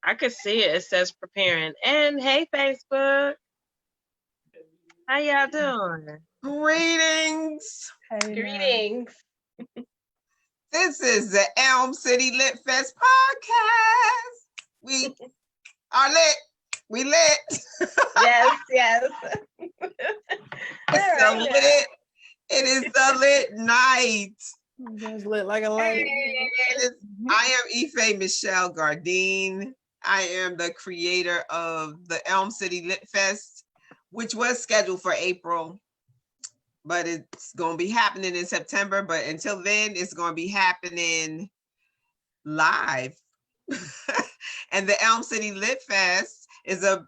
I could see it. It says preparing. And hey, Facebook. How y'all doing? Greetings. Hey, Greetings. This is the Elm City Lit Fest podcast. We are lit. We lit. Yes. It's a lit. It is the lit night. It's lit like a light. I am Ife Michelle Gardine. I am the creator of the Elm City Lit Fest, which was scheduled for April, but it's going to be happening in September. But until then, it's going to be happening live. And the Elm City Lit Fest is a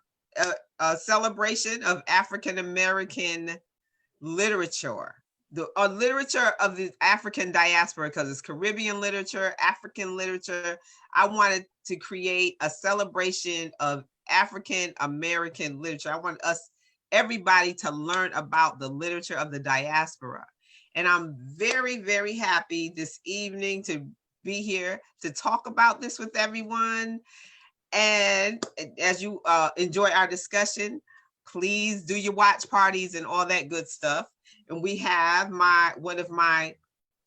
celebration of African American literature, the literature of the African diaspora, because it's Caribbean literature, African literature. I wanted to create a celebration of African American literature. I want everybody to learn about the literature of the diaspora. And I'm very, very happy this evening to be here to talk about this with everyone. And as you enjoy our discussion, please do your watch parties and all that good stuff. And we have one of my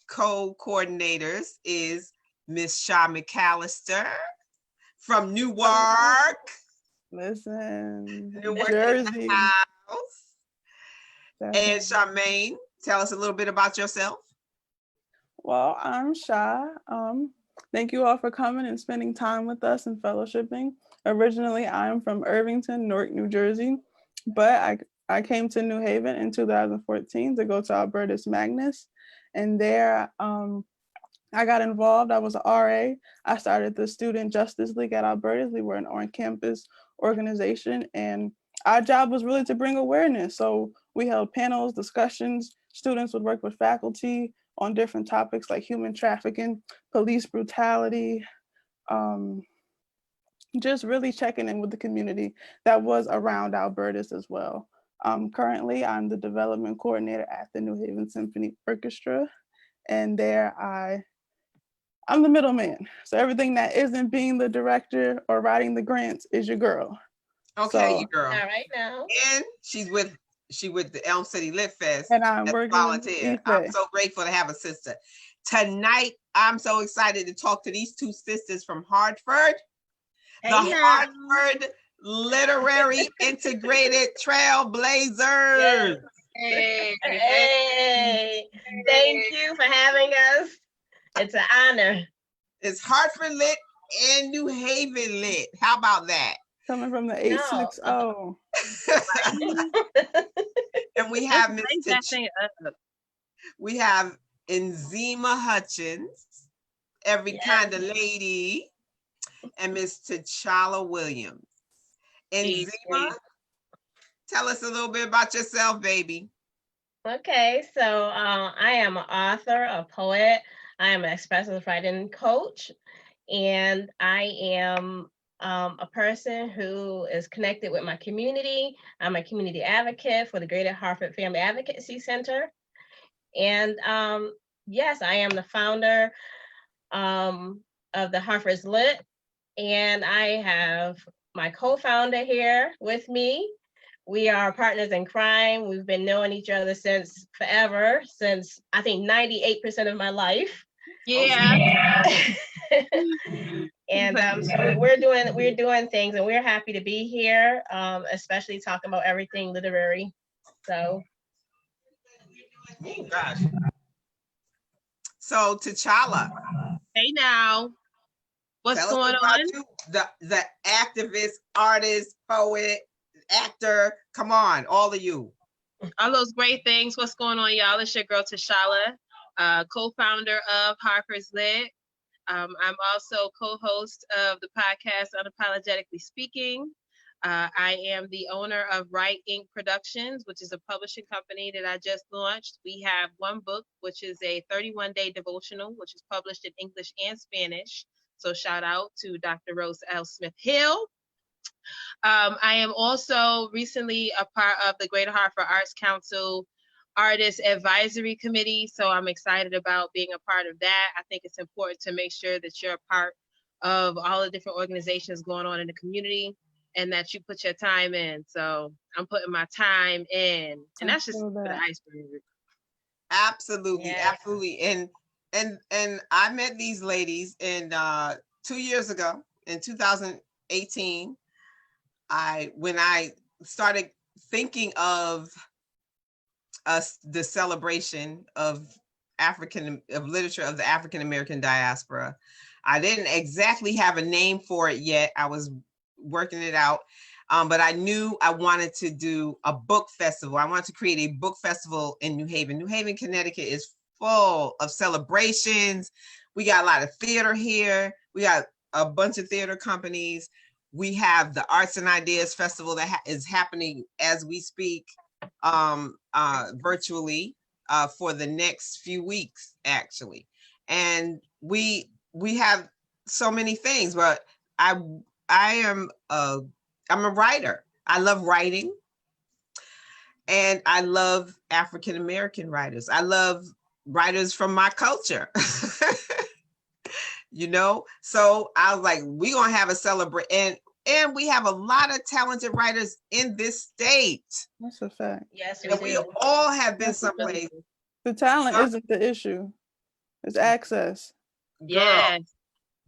co-coordinators is Miss Shaw McAllister from Newark. Listen, Newark Jersey. house. And Charmaine, tell us a little bit about yourself. Well, I'm Sha. Thank you all for coming and spending time with us and fellowshipping. Originally, I'm from Irvington, Newark, New Jersey, but I came to New Haven in 2014 to go to Albertus Magnus. And there, I got involved. I was an RA. I started the Student Justice League at Albertus. We were an on-campus organization, and our job was really to bring awareness. So we held panels, discussions. Students would work with faculty on different topics like human trafficking, police brutality, just really checking in with the community that was around Albertus as well. Currently, I'm the development coordinator at the New Haven Symphony Orchestra, and there I'm the middleman. So everything that isn't being the director or writing the grants is your girl. Okay, So, your girl. All right now. And she with the Elm City Lit Fest and I'm as a working volunteer. with I'm so grateful to have a sister. Tonight, I'm so excited to talk to these two sisters from Hartford. Hey, the now. Hartford Literary Integrated Trailblazers. Yes. Hey. Thank you for having us. It's an honor. It's Hartford Lit and New Haven Lit. How about that? Coming from the 860. And we have we have Enzima Hutchins, every kind of lady, and Miss T'Challa Williams. Enzima, tell us a little bit about yourself, baby. Okay, so I am an author, a poet. I am an expressive writing coach, and I am a person who is connected with my community. I'm a community advocate for the Greater Hartford Family Advocacy Center. And yes, I am the founder of the Hartford's Lit, and I have my co-founder here with me. We are partners in crime. We've been knowing each other since forever, since I think 98% of my life. Yeah. And so we're doing things, and we're happy to be here, especially talking about everything literary. So. Oh gosh. So T'Challa. Hey now. What's going on? You, the activist, artist, poet, actor. Come on, all of you. All those great things. What's going on, y'all? It's your girl T'Challa, co-founder of Hartford's Lit. I'm also co-host of the podcast Unapologetically Speaking. I am the owner of Write Inc. Productions, which is a publishing company that I just launched. We have one book, which is a 31-day devotional, which is published in English and Spanish. So shout out to Dr. Rose L. Smith Hill. I am also recently a part of the Greater Hartford Arts Council Artist Advisory Committee. So I'm excited about being a part of that. I think it's important to make sure that you're a part of all the different organizations going on in the community, and that you put your time in. So I'm putting my time in, and that's just for the iceberg. Absolutely, Yeah. absolutely. And I met these ladies in 2 years ago in 2018. When I started thinking of the celebration of literature of the African American diaspora. I didn't exactly have a name for it yet. I was working it out. But I knew I wanted to do a book festival. I wanted to create a book festival in New Haven. New Haven, Connecticut is full of celebrations. We got a lot of theater here. We got a bunch of theater companies. We have the Arts and Ideas Festival that is happening as we speak, virtually for the next few weeks, actually. And we have so many things, but I'm a writer. I love writing. And I love African American writers. I love writers from my culture. You know, so I was like, we're gonna have a celebration, and we have a lot of talented writers in this state. That's a fact. Yes, And we all have been someplace. The talent isn't the issue. It's access.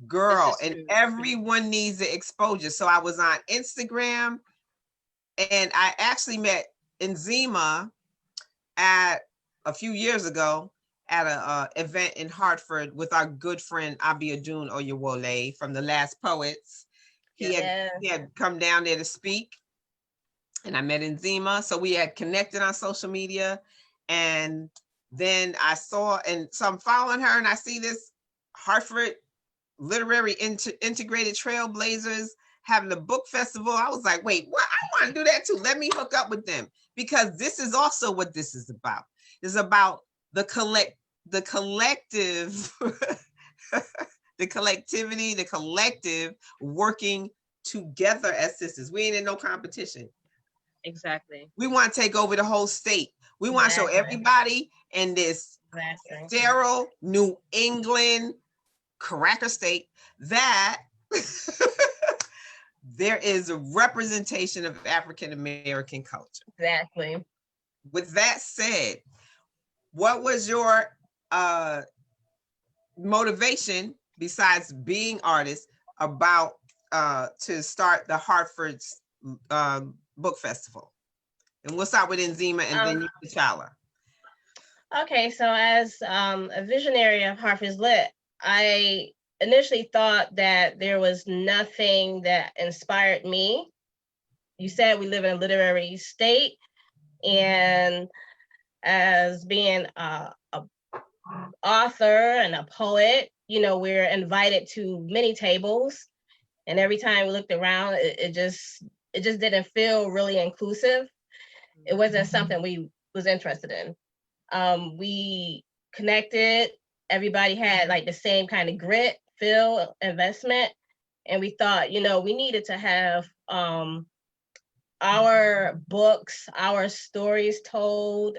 Girl, and everyone needs the exposure. So I was on Instagram, and I actually met Enzima a few years ago at an event in Hartford with our good friend Abiodun Oyewole from The Last Poets. He had come down there to speak, and I met Enzima. So we had connected on social media, and then I saw, and so I'm following her, and I see this Hartford Literary Integrated Trailblazers having a book festival. I was like, wait, what? I want to do that too. Let me hook up with them, because this is also what this is about. It's about the collective, the collectivity, the collective working together as sisters. We ain't in no competition. Exactly. We want to take over the whole state. We want to show everybody in this sterile New England cracker state that there is a representation of African American culture. Exactly. With that said, what was your motivation besides being artists about to start the Hartford's book festival? And we'll start with Enzima and then you, T'Challa. Okay, so as a visionary of Hartford's Lit, I initially thought that there was nothing that inspired me. You said we live in a literary state, and as being a author and a poet, you know, we're invited to many tables, and every time we looked around, it just didn't feel really inclusive. It wasn't something we was interested in. We connected. Everybody had like the same kind of grit, feel, investment, and we thought, you know, we needed to have our books, our stories told.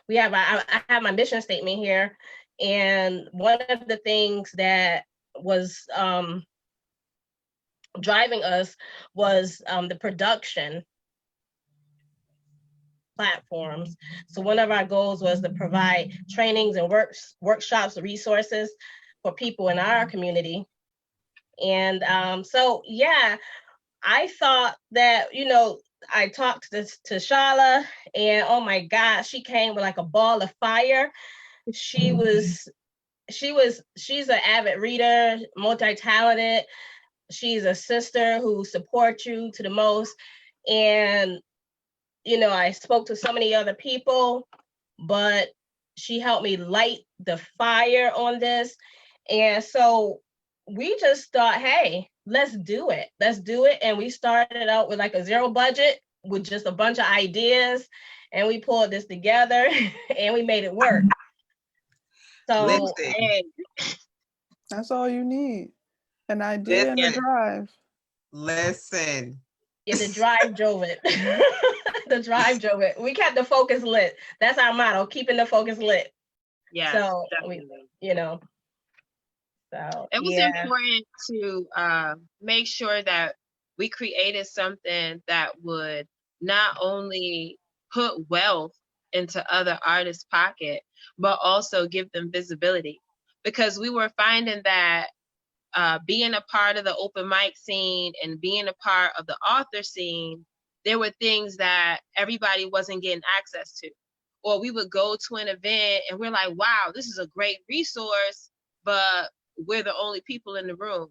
We have I have my mission statement here, and one of the things that was driving us was the production platforms. So one of our goals was to provide trainings and workshops, resources for people in our community. And so, yeah, I thought that, you know, I talked to Shala, and oh my God, she came with like a ball of fire. She's an avid reader, multi-talented. She's a sister who supports you to the most. And you know, I spoke to so many other people, but she helped me light the fire on this. And so we just thought, hey, let's do it. Let's do it. And we started out with like a zero budget with just a bunch of ideas. And we pulled this together and we made it work. So that's all you need. An idea and a drive. Listen. Yeah, the drive drove it. The drive drove it. We kept the focus lit. That's our motto, keeping the focus lit. Yeah. So we, you know. So It was yeah. important to make sure that we created something that would not only put wealth into other artists' pocket, but also give them visibility. Because we were finding that being a part of the open mic scene and being a part of the author scene, there were things that everybody wasn't getting access to. Or we would go to an event and we're like, wow, this is a great resource, but we're the only people in the room.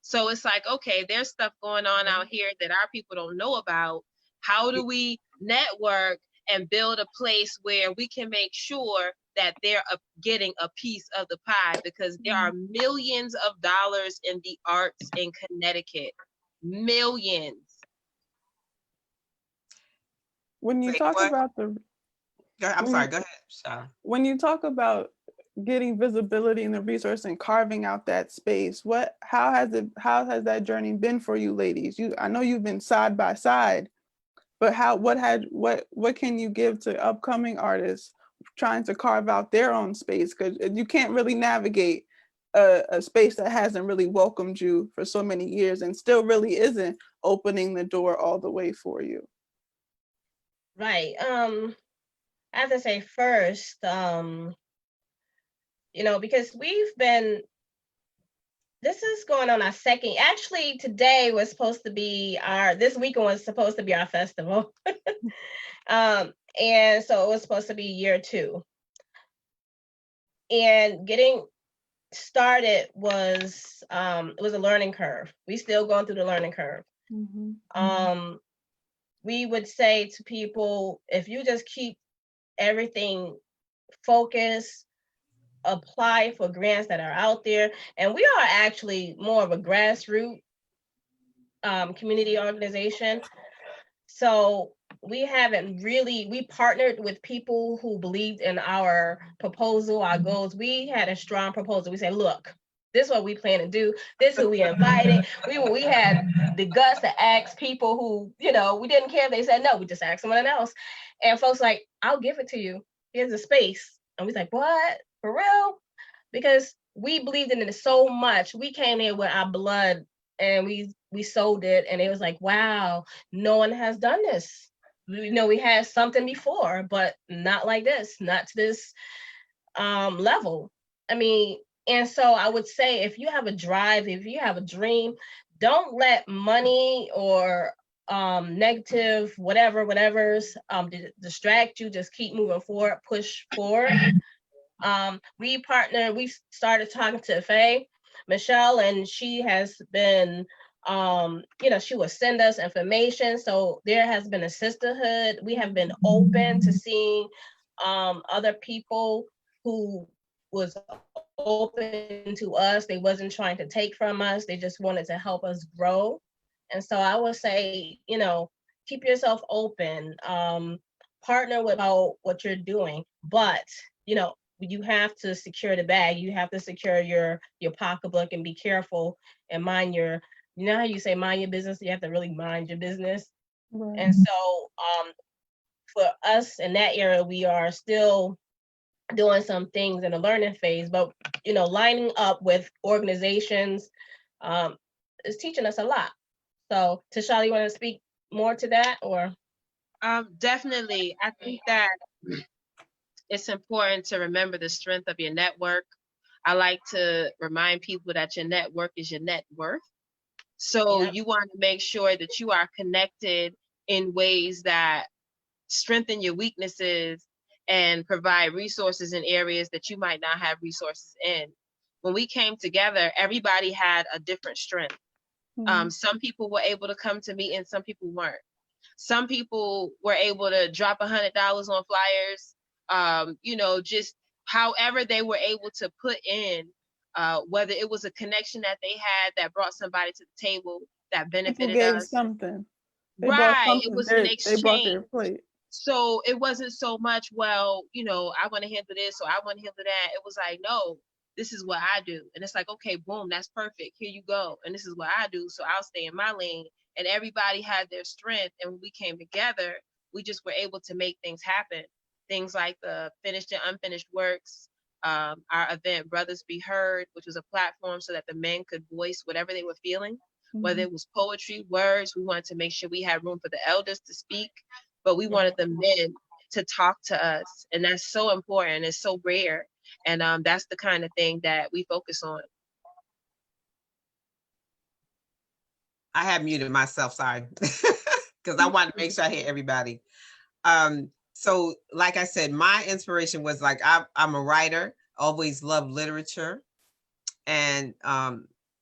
So it's like, okay, there's stuff going on out here that our people don't know about. How do we network and build a place where we can make sure that they're getting a piece of the pie? Because there are millions of dollars in the arts in Connecticut. Millions. When you Say talk what? about the I'm sorry. Go ahead, Shaw. when you talk about getting visibility in the resource and carving out that space, how has that journey been for you ladies? I know you've been side by side, but what can you give to upcoming artists trying to carve out their own space? Because you can't really navigate a space that hasn't really welcomed you for so many years and still really isn't opening the door all the way for you. Right. I have to say first, because this is going on our second, actually today was supposed to be this weekend was supposed to be our festival. And so it was supposed to be year 2. And getting started was, it was a learning curve. We still going through the learning curve. Mm-hmm. We would say to people, if you just keep everything focused, apply for grants that are out there. And we are actually more of a grassroots community organization. So we partnered with people who believed in our proposal, our goals. We had a strong proposal. We said, look, this is what we plan to do. This is who we invited. We had the guts to ask people who, we didn't care if they said no. We just asked someone else. And folks like, I'll give it to you. Here's a space. And we was like, what? For real? Because we believed in it so much. We came in with our blood and we sold it. And it was like, wow, no one has done this. We had something before, but not like this, not to this level. I mean, and so I would say, if you have a drive, if you have a dream, don't let money or negative whatever's distract you. Just keep moving forward, push forward. We started talking to Faye, Michelle, and she has been, she will send us information. So there has been a sisterhood. We have been open to seeing other people who was open to us. They wasn't trying to take from us. They just wanted to help us grow. And so I would say, keep yourself open, partner with what you're doing, but, you have to secure the bag. You have to secure your pocketbook and be careful and mind how you say mind your business. You have to really mind your business. Right. And so for us in that area, we are still doing some things in the learning phase, but lining up with organizations is teaching us a lot. So Tasha, you want to speak more to that, or? Definitely. I think that it's important to remember the strength of your network. I like to remind people that your network is your net worth. So you want to make sure that you are connected in ways that strengthen your weaknesses and provide resources in areas that you might not have resources in. When we came together, everybody had a different strength. Mm-hmm. Some people were able to come to me and some people weren't. Some people were able to drop $100 on flyers. Just however they were able to put in, whether it was a connection that they had that brought somebody to the table that benefited us. Something. Right. It was an exchange. They brought their plate. So it wasn't so much, well, I want to handle this or I want to handle that. It was like, no, this is what I do. And it's like, okay, boom, that's perfect. Here you go. And this is what I do. So I'll stay in my lane. And everybody had their strength. And when we came together, we just were able to make things happen. Things like the finished and unfinished works, our event, Brothers Be Heard, which was a platform so that the men could voice whatever they were feeling, whether it was poetry, words. We wanted to make sure we had room for the elders to speak, but we wanted the men to talk to us. And that's so important. It's so rare. And that's the kind of thing that we focus on. I have muted myself, sorry, because I wanted to make sure I hit everybody. So like I said, my inspiration was like, I'm a writer, always loved literature, and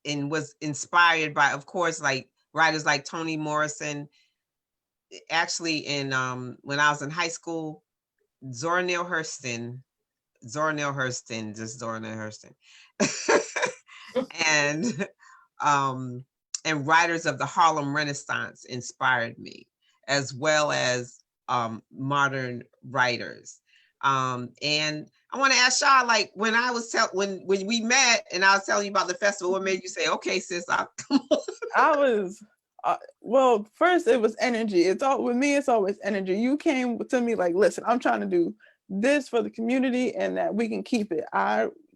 was inspired by, of course, like writers like Toni Morrison. Actually, in when I was in high school, Zora Neale Hurston, and writers of the Harlem Renaissance inspired me, as well as modern writers. And I want to ask y'all, like, when I was when we met and I was telling you about the festival, what made you say, okay, sis, I'll come on? I was, well, first it was energy. It's all, with me, it's always energy. You came to me like, listen, I'm trying to do this for the community and that we can keep it.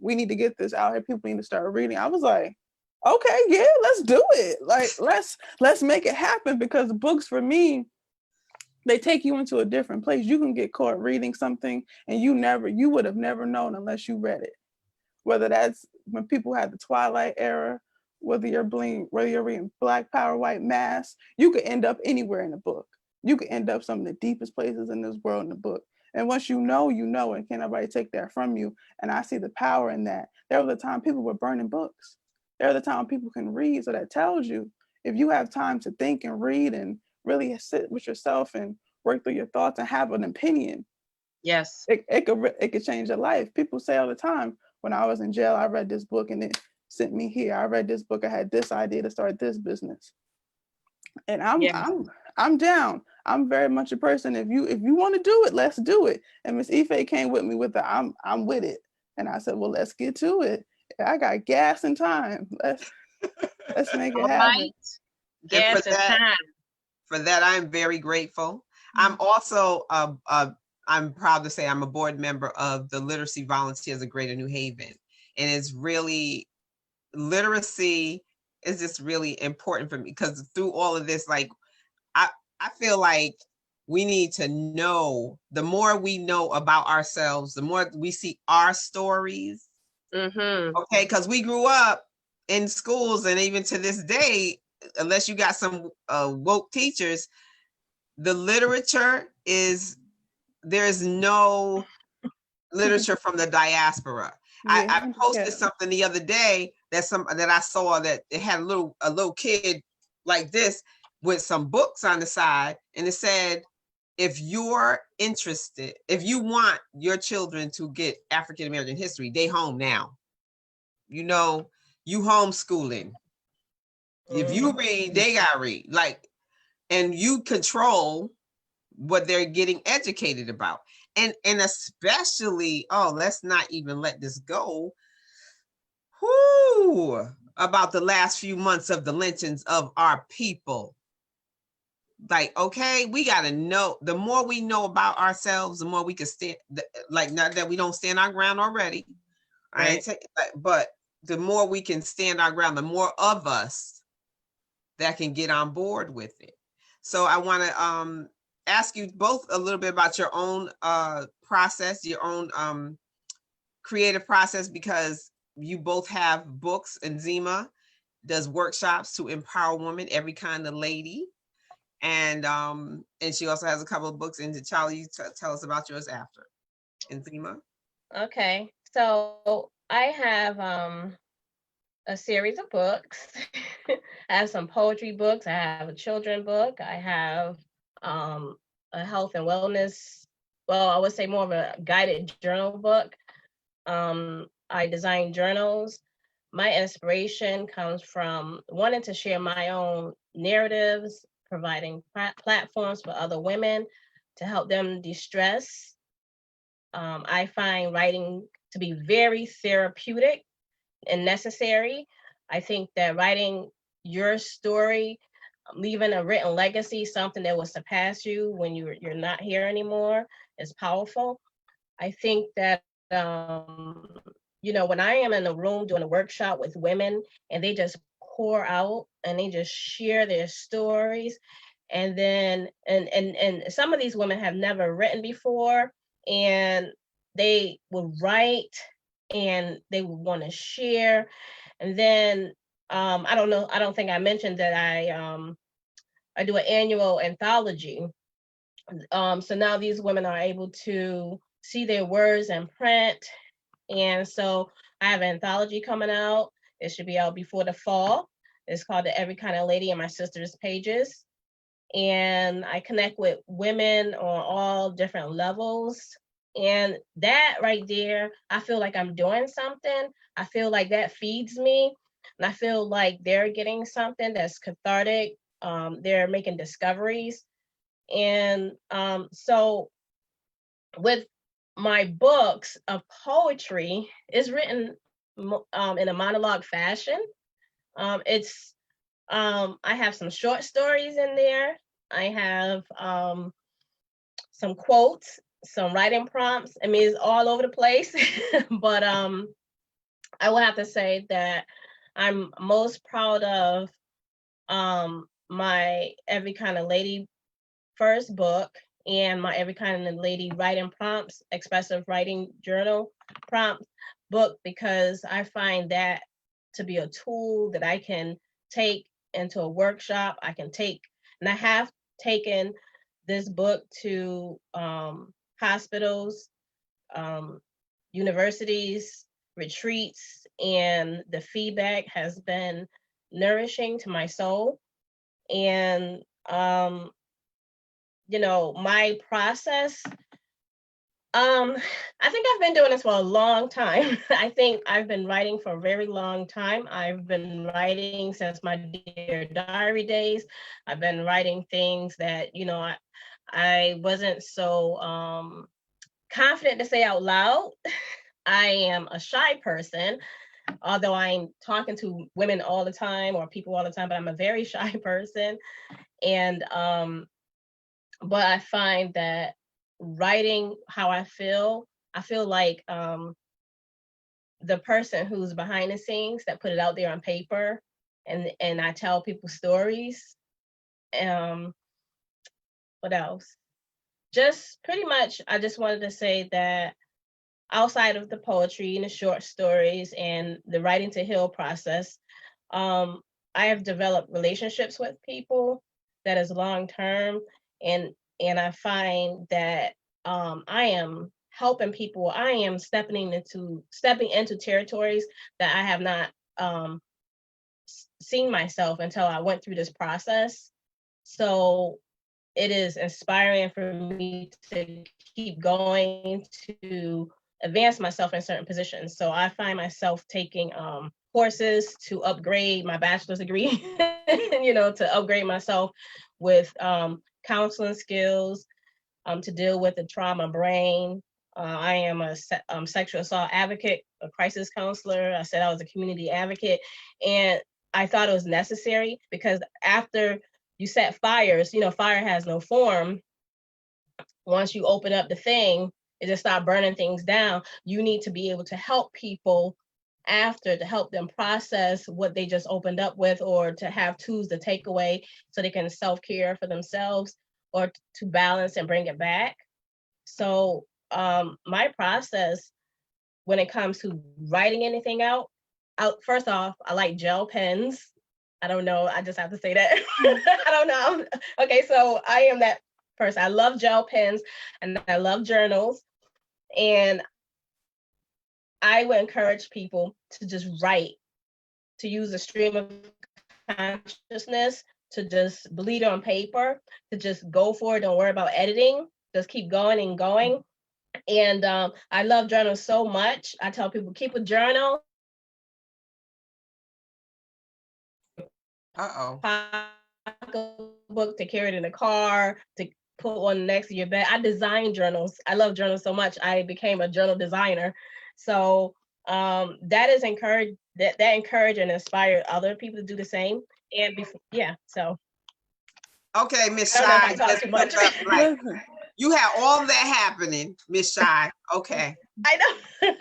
We need to get this out here. People need to start reading. I was like, okay, yeah, let's do it. Like, let's make it happen, because books for me, they take you into a different place. You can get caught reading something and you would have never known unless you read it. Whether that's when people had the Twilight era, whether you're reading Black Power, White Mass, you could end up anywhere in a book. You could end up some of the deepest places in this world in the book. And once you know, and can't nobody take that from you. And I see the power in that. There was a time people were burning books. There was a time people can read. So that tells you, if you have time to think and read and really sit with yourself and work through your thoughts and have an opinion, yes, it could change your life. People say all the time, when I was in jail, I read this book and it sent me here. I read this book, I had this idea to start this business. And I'm down. I'm very much a person. If you want to do it, let's do it. And Miss Ife came with me with the I'm with it. And I said, well, let's get to it. I got gas and time. Let's make it happen. Right. Gas and time. For that, I'm very grateful. I'm also I'm proud to say I'm a board member of the Literacy Volunteers of Greater New Haven. And it's really, literacy is just really important for me, because through all of this, like, I feel like we need to know, the more we know about ourselves, the more we see our stories. Okay, because we grew up in schools, and even to this day, unless you got some woke teachers, the literature is, there's no literature from the diaspora. Yeah, I posted something the other day that I saw that it had a little kid like this with some books on the side, and it said, if you're interested, if you want your children to get African American history, they home now. You know, you homeschooling. If you read, they gotta read. Like, and you control what they're getting educated about. And especially, let's not even let this go. About the last few months of the lynchings of our people. Like, okay, we got to know, the more we know about ourselves, the more we can stand, like, not that we don't stand our ground already. Right. But the more we can stand our ground, the more of us that can get on board with it. So I want to ask you both a little bit about your own process, your own creative process, because you both have books, and Zima does workshops to empower women, every kind of lady. And she also has a couple of books. And Charlie, you tell us about yours after. And Zima. Okay, so I have a series of books. I have some poetry books. I have a children book. I have a health and wellness, well, I would say more of a guided journal book. I design journals. My inspiration comes from wanting to share my own narratives, providing platforms for other women to help them de-stress. I find writing to be very therapeutic and necessary. I think that writing your story, leaving a written legacy, something that will surpass you when you're not here anymore, is powerful. I think that when I am in a room doing a workshop with women and they just pour out and they just share their stories, and then and some of these women have never written before, and they will write and they would want to share. And then I don't think I mentioned that I do an annual anthology. So now these women are able to see their words in print. And so I have an anthology coming out. It should be out before the fall. It's called The Every Kind of Lady in My Sister's Pages. And I connect with women on all different levels. And that right there, I feel like I'm doing something. I feel like that feeds me. And I feel like they're getting something that's cathartic. They're making discoveries. And so with my books of poetry, is written in a monologue fashion. I have some short stories in there. I have some quotes, some writing prompts. I mean, it's all over the place. But I will have to say that I'm most proud of my Every Kind of Lady first book and my Every Kind of Lady writing prompts, expressive writing journal prompt book, because I find that to be a tool that I can take into a workshop. And I have taken this book to hospitals, universities, retreats, and the feedback has been nourishing to my soul. And my process, I think I've been doing this for a long time. I think I've been writing for a very long time. I've been writing since my Dear Diary days. I've been writing things that, I wasn't so confident to say out loud. I am a shy person, although I'm talking to women all the time or people all the time, but I'm a very shy person. And but I find that writing how I feel like the person who's behind the scenes that put it out there on paper, and I tell people stories. What else? Just pretty much, I just wanted to say that outside of the poetry and the short stories and the writing to heal process, I have developed relationships with people that is long term, and I find that I am helping people. I am stepping into territories that I have not seen myself until I went through this process. So it is inspiring for me to keep going to advance myself in certain positions. So I find myself taking courses to upgrade my bachelor's degree, to upgrade myself with counseling skills, to deal with the trauma brain. I am a sexual assault advocate, a crisis counselor. I said I was a community advocate, and I thought it was necessary because after you set fires, fire has no form. Once you open up the thing, it just start burning things down. You need to be able to help people after, to help them process what they just opened up with, or to have tools to take away so they can self-care for themselves or to balance and bring it back. So my process when it comes to writing anything out, first off, I like gel pens. I don't know. I just have to say that. I don't know. Okay, so I am that person. I love gel pens and I love journals. And I would encourage people to just write, to use a stream of consciousness, to just bleed on paper, to just go for it. Don't worry about editing. Just keep going and going. And I love journals so much. I tell people, keep a journal. Book to carry it in the car, to put one next to your bed. I design journals. I love journals so much. I became a journal designer. So that is encouraged. That encourage and inspire other people to do the same. And so. Okay, Miss Shy. Too much. You have all that happening, Miss Shy. Okay. I know.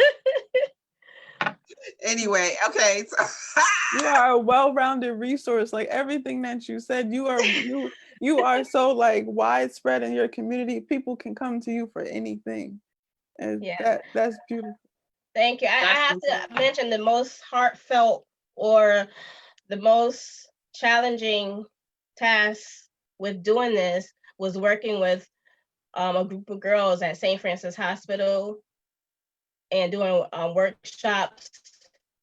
Anyway, okay. So You are a well-rounded resource. Like everything that you said, you are so like widespread in your community. People can come to you for anything, and Yeah. that's beautiful. Thank you. I That's have important. to mention the most heartfelt or the most challenging task with doing this was working with a group of girls at St. Francis Hospital and doing workshops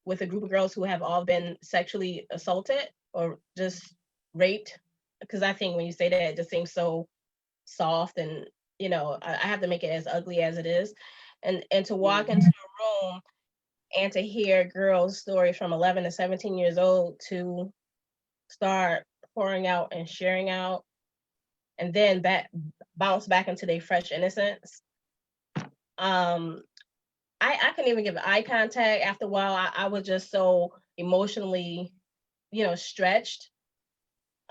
with a group of girls who have all been sexually assaulted or just raped. Because I think when you say that, it just seems so soft, and I have to make it as ugly as it is. And to walk into a room and to hear girls' stories from 11 to 17 years old to start pouring out and sharing out, and then bounce back into their fresh innocence. Um, I couldn't even give eye contact after a while. I was just so emotionally, stretched.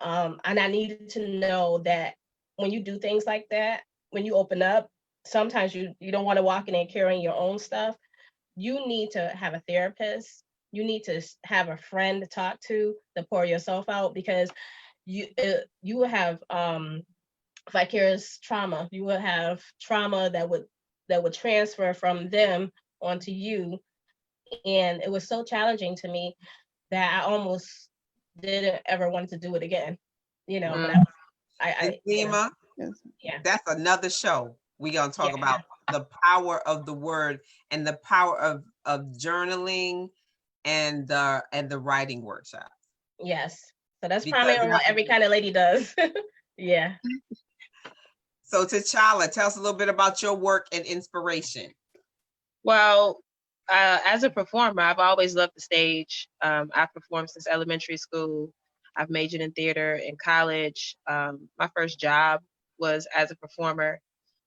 And I needed to know that when you do things like that, when you open up, sometimes you don't want to walk in and carrying your own stuff. You need to have a therapist. You need to have a friend to talk to pour yourself out, because you will have vicarious trauma. You will have trauma that would transfer from them onto you. And it was so challenging to me that I almost didn't ever want to do it again. But and Zima, yeah. that's another show. We're gonna talk Yeah. about the power of the word and the power of journaling and the writing workshop. Yes. So that's Because probably what every kind of lady does. Yeah. So T'Challa, tell us a little bit about your work and inspiration. Well, as a performer, I've always loved the stage. I've performed since elementary school. I've majored in theater in college. My first job was as a performer.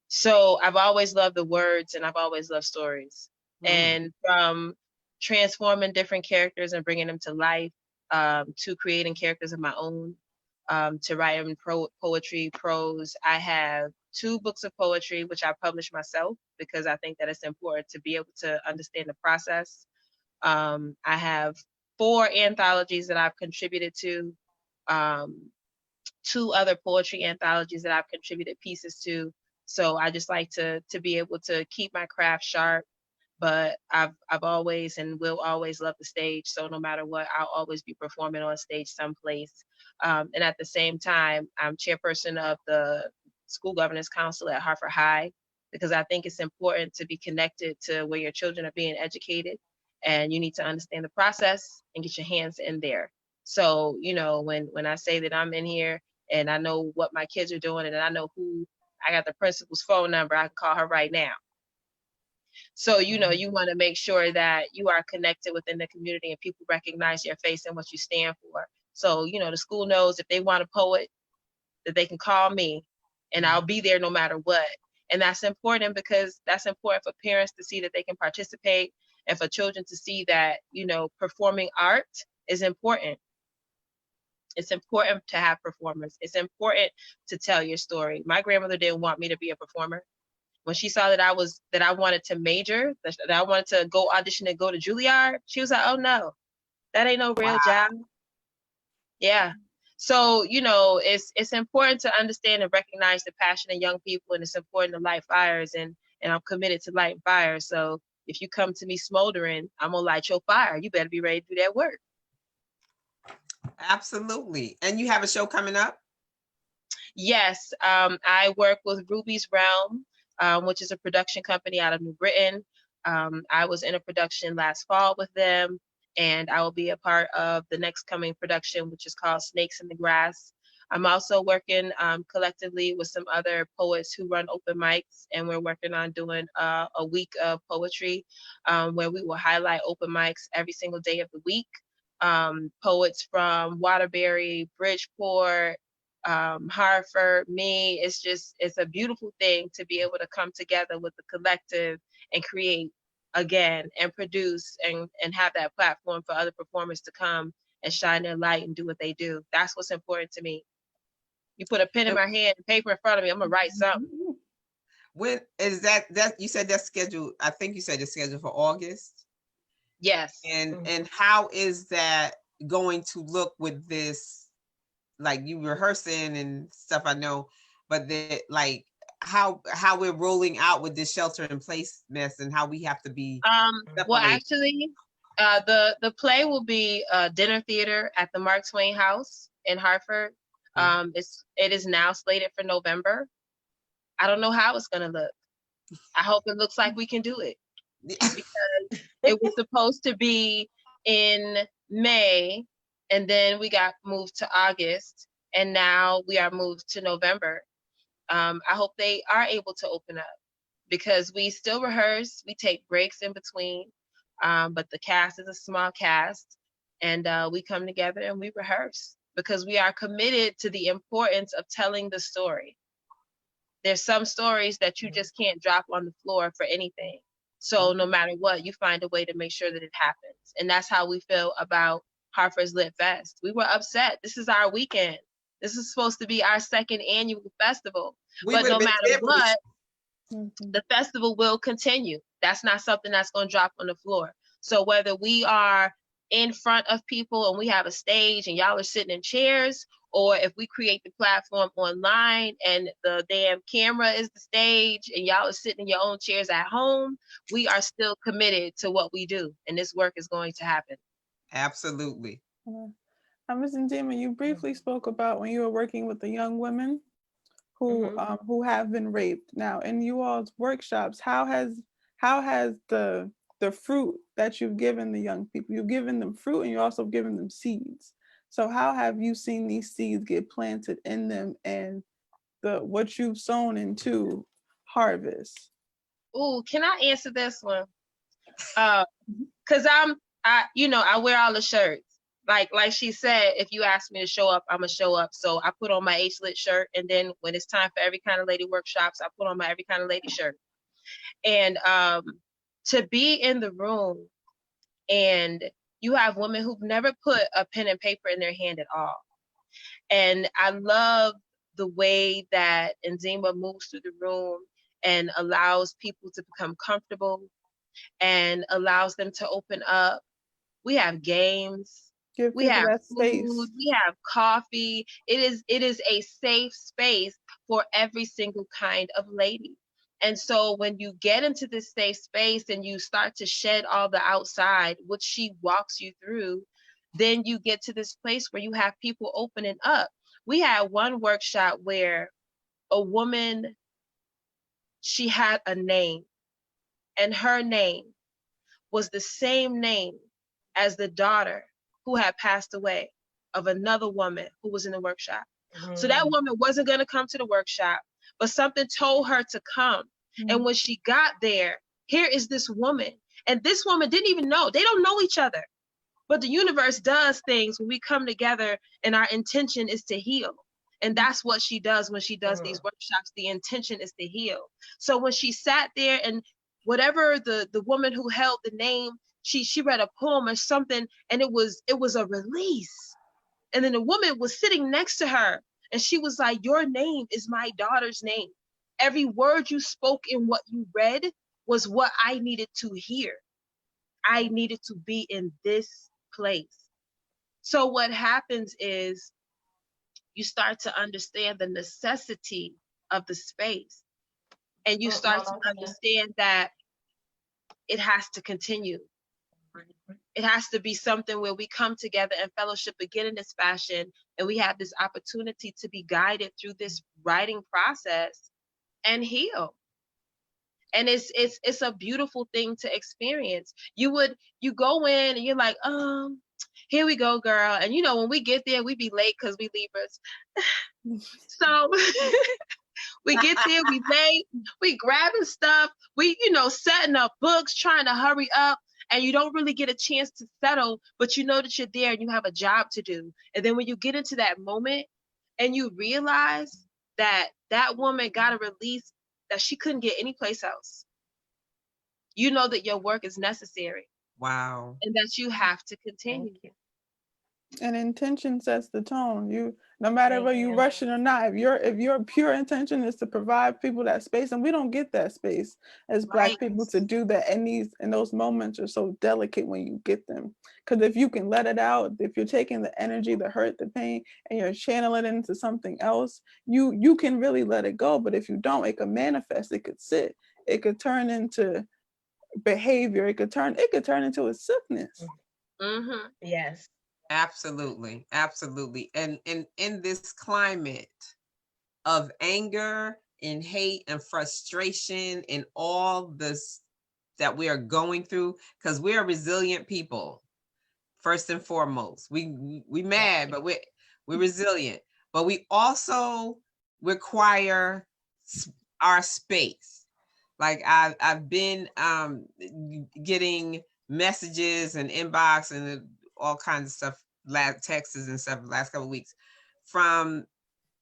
So I've always loved the words and I've always loved stories. And from transforming different characters and bringing them to life, to creating characters of my own, to writing poetry, prose. I have 2 books of poetry, which I published myself because I think that it's important to be able to understand the process. I have 4 anthologies that I've contributed to, um, 2 other poetry anthologies that I've contributed pieces to. So I just like to be able to keep my craft sharp, but I've always and will always love the stage. So no matter what, I'll always be performing on stage someplace. And at the same time, I'm chairperson of the School Governance Council at Hartford High, because I think it's important to be connected to where your children are being educated, and you need to understand the process and get your hands in there. So, when I say that I'm in here and I know what my kids are doing and I know who, I got the principal's phone number, I can call her right now. So, you want to make sure that you are connected within the community and people recognize your face and what you stand for. So, the school knows if they want a poet, that they can call me and I'll be there no matter what. And that's important because that's important for parents to see that they can participate and for children to see that, performing art is important. It's important to have performers. It's important to tell your story. My grandmother didn't want me to be a performer. When she saw that I wanted to major, that I wanted to go audition and go to Juilliard, she was like, "Oh no, that ain't no real job." Yeah. So, it's important to understand and recognize the passion in young people, and it's important to light fires, and I'm committed to lighting fires. So if you come to me smoldering, I'm gonna light your fire. You better be ready to do that work. Absolutely. And you have a show coming up? Yes, I work with Ruby's Realm, which is a production company out of New Britain. I was in a production last fall with them, and I will be a part of the next coming production, which is called Snakes in the Grass. I'm also working collectively with some other poets who run open mics, and we're working on doing a week of poetry where we will highlight open mics every single day of the week. Poets from Waterbury, Bridgeport, Hartford, me. It's a beautiful thing to be able to come together with the collective and create again and produce and have that platform for other performers to come and shine their light and do what they do. That's what's important to me. You put a pen in my hand and paper in front of me, I'm gonna write something. When is that you said that's scheduled, I think you said it's scheduled for August. Yes. And how is that going to look with this, like you rehearsing and stuff, I know, but that like how we're rolling out with this shelter in place mess and how we have to be Well, separated. actually, the play will be dinner theater at the Mark Twain House in Hartford. It is now slated for November. I don't know how it's gonna look. I hope it looks like we can do it, because it was supposed to be in May, and then we got moved to August, and now we are moved to November. I hope they are able to open up, because we still rehearse, we take breaks in between, but the cast is a small cast, and we come together and we rehearse because we are committed to the importance of telling the story. There's some stories that you just can't drop on the floor for anything. So no matter what, you find a way to make sure that it happens. And that's how we feel about Hartford's Lit Fest. We were upset. This is our weekend. This is supposed to be our second annual festival. But no matter what, the festival will continue. That's not something that's going to drop on the floor. So whether we are in front of people and we have a stage and y'all are sitting in chairs, or if we create the platform online and the damn camera is the stage and y'all are sitting in your own chairs at home, we are still committed to what we do, and this work is going to happen. Absolutely. Ms. Nzima, you briefly spoke about when you were working with the young women who have been raped. Now, in you all's workshops, how has the fruit that you've given the young people, you've given them fruit and you're also giving them seeds. So how have you seen these seeds get planted in them and what you've sown into harvest? Ooh, can I answer this one? Cause I wear all the shirts. Like she said, if you ask me to show up, I'm gonna show up. So I put on my H-Lit shirt, and then when it's time for Every Kind of Lady workshops, I put on my Every Kind of Lady shirt. And to be in the room and you have women who've never put a pen and paper in their hand at all. And I love the way that Nzima moves through the room and allows people to become comfortable and allows them to open up. We have games. We have food, we have coffee. It is a safe space for every single kind of lady. And so when you get into this safe space and you start to shed all the outside, which she walks you through, then you get to this place where you have people opening up. We had one workshop where a woman, she had a name, and her name was the same name as the daughter who had passed away of another woman who was in the workshop. So that woman wasn't going to come to the workshop, but something told her to come. And when she got there, here is this woman. And this woman didn't even know. They don't know each other. But the universe does things when we come together and our intention is to heal. And that's what she does when she does these workshops. The intention is to heal. So when she sat there and whatever the woman who held the name, she read a poem or something, and it was a release. And then the woman was sitting next to her, and she was like, your name is my daughter's name. Every word you spoke in what you read was what I needed to hear. I needed to be in this place. So what happens is you start to understand the necessity of the space, and you start to understand that it has to continue. It has to be something where we come together and fellowship again in this fashion, and we have this opportunity to be guided through this writing process and heal. And it's a beautiful thing to experience. You go in and you're like, here we go, girl. And when we get there, we be late because we Libras. So we get there, we late, we grabbing stuff, we setting up books, trying to hurry up. And you don't really get a chance to settle, but you know that you're there and you have a job to do. And then when you get into that moment and you realize that that woman got a release that she couldn't get anyplace else, you know that your work is necessary. Wow. And that you have to continue. And intention sets the tone. You, no matter Thank whether you you. rushing or not, if your pure intention is to provide people that space, and we don't get that space as Black Right. people to do that, and those moments are so delicate when you get them. Because if you can let it out, if you're taking the energy, the hurt, the pain, and you're channeling it into something else, you can really let it go. But if you don't, it could manifest. It could sit. It could turn into behavior. It could turn into a sickness. Mm-hmm. Yes. Absolutely. Absolutely. And in this climate of anger and hate and frustration and all this that we are going through, because we are resilient people, first and foremost. We mad, but we're resilient. But we also require our space. Like I've been getting messages and inbox and all kinds of stuff, texts and stuff the last couple of weeks from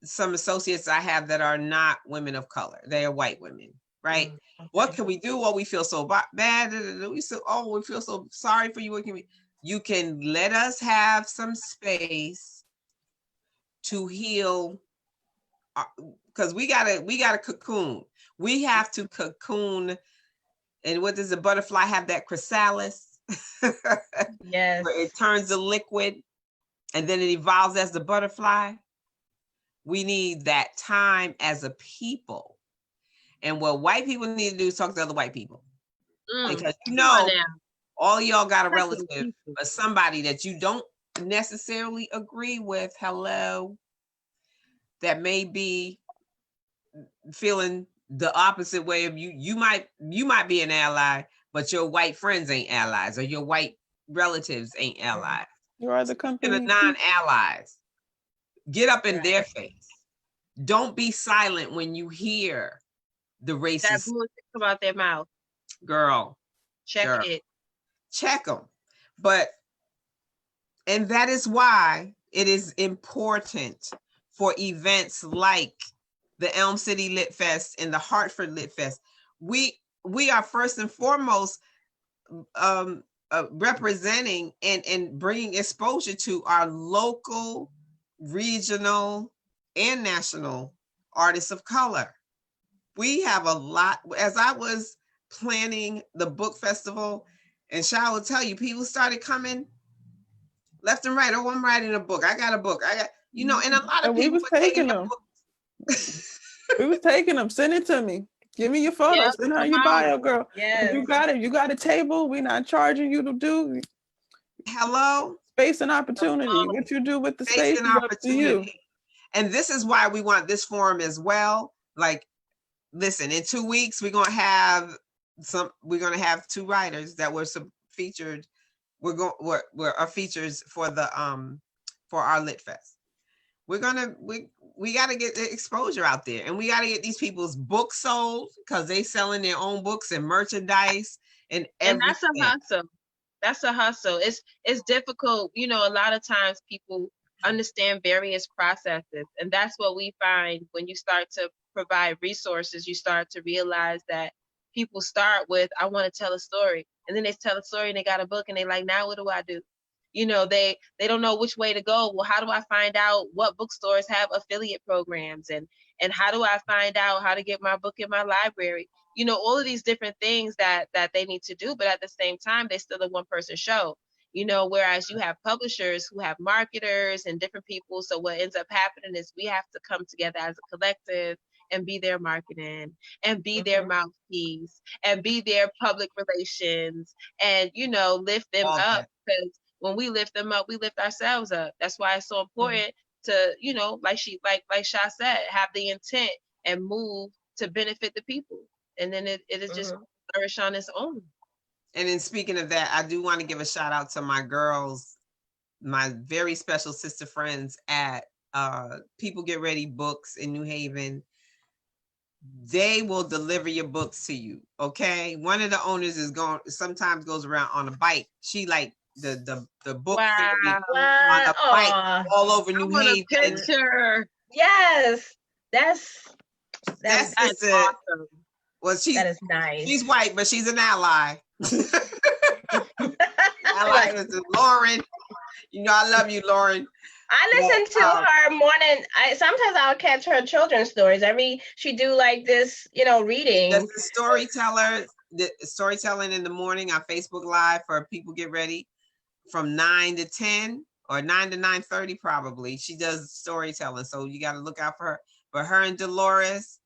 some associates I have that are not women of color. They are white women, right? Okay. What can we do? Oh, we feel so bad. We feel so sorry for you. What can we? You can let us have some space to heal, because we gotta cocoon. We have to cocoon. And what does the butterfly have? That chrysalis. Yes. Where it turns to liquid and then it evolves as the butterfly. We need that time as a people. And what white people need to do is talk to other white people. Because all y'all got a relative or somebody that you don't necessarily agree with, hello, that may be feeling the opposite way of you. You might be an ally, but your white friends ain't allies, or your white relatives ain't allies. You are the company. And the non-allies. Get up in their face. Don't be silent when you hear the racist. That bullshit come out their mouth. Girl. Check it. Check them. And that is why it is important for events like the Elm City Lit Fest and the Hartford Lit Fest. We are first and foremost representing and bringing exposure to our local, regional, and national artists of color. We have a lot. As I was planning the book festival, and Shah will tell you, people started coming left and right. Oh, I'm writing a book. I got a book. I got, and a lot of people were taking them. We was taking them. Send it to me. Give me your photo. Yep, Send her your bio, girl. Yes. You got it. You got a table. We're not charging you to do. Hello. Space and opportunity. What you do with the space and is up to you. And this is why we want this forum as well. Like, listen, in 2 weeks, we're going to have 2 writers that were featured. We're our features for the for our Lit Fest. We got to get the exposure out there, and we got to get these people's books sold, because they selling their own books and merchandise and everything. And that's a hustle. That's a hustle. It's difficult. A lot of times people understand various processes, and that's what we find when you start to provide resources. You start to realize that people start with, I want to tell a story, and then they tell a story and they got a book and they like, now what do I do? They don't know which way to go. Well, how do I find out what bookstores have affiliate programs, and how do I find out how to get my book in my library? All of these different things that they need to do, but at the same time, they still a one-person show. Whereas you have publishers who have marketers and different people. So what ends up happening is we have to come together as a collective and be their marketing and be their mouthpiece and be their public relations and, lift them up, because when we lift them up, we lift ourselves up. That's why it's so important to, like Sha said, have the intent and move to benefit the people. And then it is just flourish on its own. And then speaking of that, I do want to give a shout out to my girls, my very special sister friends at People Get Ready Books in New Haven. They will deliver your books to you. Okay. One of the owners sometimes goes around on a bike. She like the book on a bike all over New Haven. A picture. Yes. That's awesome. Well, that is nice. She's white, but she's an ally. Ally with Lauren. You know, I love you, Lauren. I listen to her morning. Sometimes I'll catch her children's stories. She do like this, reading. That's the storyteller, the storytelling in the morning on Facebook Live for people get ready from 9 to 10 or 9 to 9:30 probably. She does storytelling, so you got to look out for her. But her and Dolores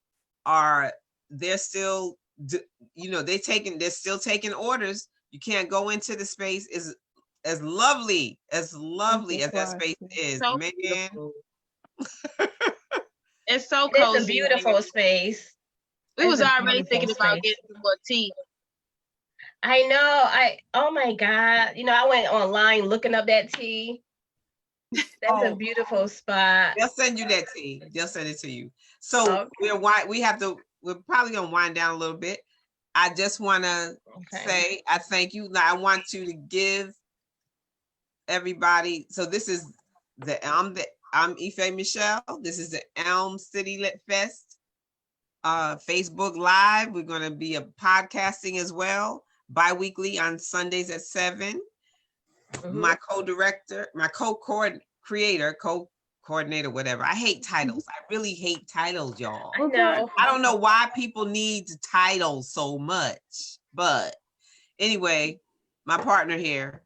they're still, they're still taking orders. You can't go into the space. Is as lovely as that space is, so man. It's so cozy. It's a beautiful space. We was already thinking about getting some more tea. I know. Oh my God. I went online looking up that tea. That's a beautiful spot. They'll send you that tea. They'll send it to you. So we're probably gonna wind down a little bit. I just want to say I thank you. I want you to give everybody. So this is I'm Ife Michelle. This is the Elm City Lit Fest Facebook Live. We're going to be podcasting as well, bi-weekly on Sundays at 7. Mm-hmm. My co-director, my coordinator, whatever. I hate titles. I really hate titles, y'all. I know. I don't know why people need titles so much. But anyway, my partner here,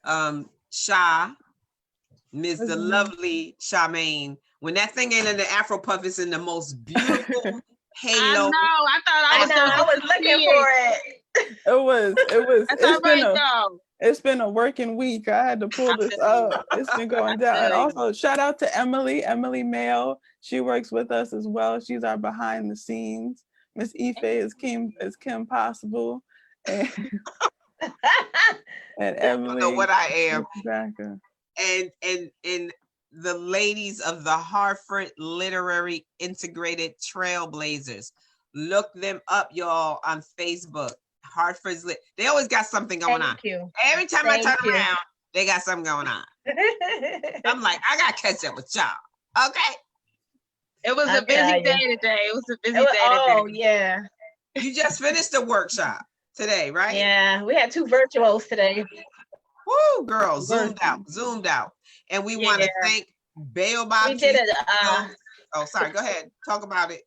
Sha, the lovely Charmaine. When that thing ain't in the Afro puff, it's in the most beautiful halo. I know. I was looking for it. It was. It's been a working week. I had to pull this up. It's been going down. And also shout out to Emily Mail. She works with us as well. She's our behind the scenes. Miss Ife is Kim Possible. And Emily. I don't know what I am. And the ladies of the Hartford Literary Integrated Trailblazers. Look them up, y'all, on Facebook. Hartford's Lit. They always got something going on. Every time I turn around, they got something going on. I'm like, I got to catch up with y'all. Okay. It was a busy day today. Oh, yeah. You just finished the workshop today, right? Yeah, we had 2 virtuals today. Woo, girl, zoomed out. And we want to thank Baobab. We did it. Oh, sorry. Go ahead. Talk about it.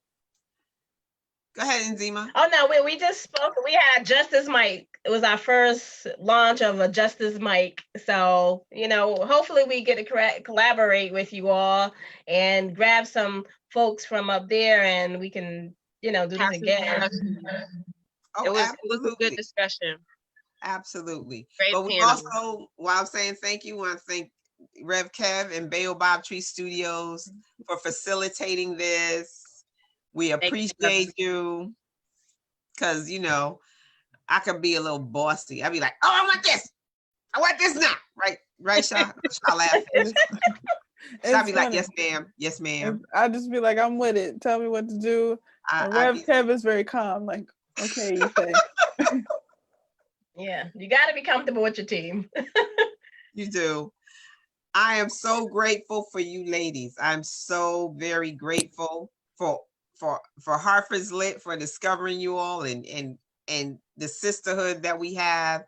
Go ahead, Nzima. Oh, no, we just spoke. We had Justice Mike. It was our first launch of a Justice Mike. So, hopefully we get to collaborate with you all and grab some folks from up there and we can, do this again. Oh, it was a good discussion. Absolutely. Great but we panel. Also, while I'm saying thank you, I want to thank Rev Kev and Baobab Tree Studios for facilitating this. We appreciate you because, I could be a little bossy. I'd be like, oh, I want this. I want this now. Right, Sha? Sha laughing. I'd be like, yes, ma'am. Yes, ma'am. I just be like, I'm with it. Tell me what to do. Rev Kev is very calm. Like, okay, you say. Yeah, you got to be comfortable with your team. You do. I am so grateful for you ladies. I'm so very grateful for Hartford's Lit, for discovering you all and the sisterhood that we have.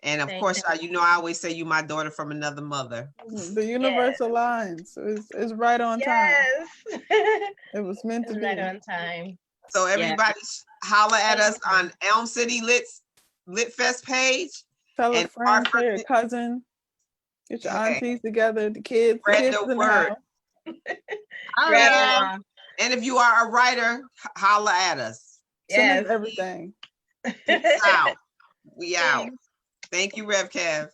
And of course, I always say you my daughter from another mother. The universe aligns. It's right on time. It was meant to be. Right on time. So everybody holler at us on Elm City Lit Fest page. Tell a friend, tell your cousin, get your aunties together, the kids. Spread the word. And if you are a writer, holler at us. Send us everything. Peace out. We out. Thank you, Rev Kev.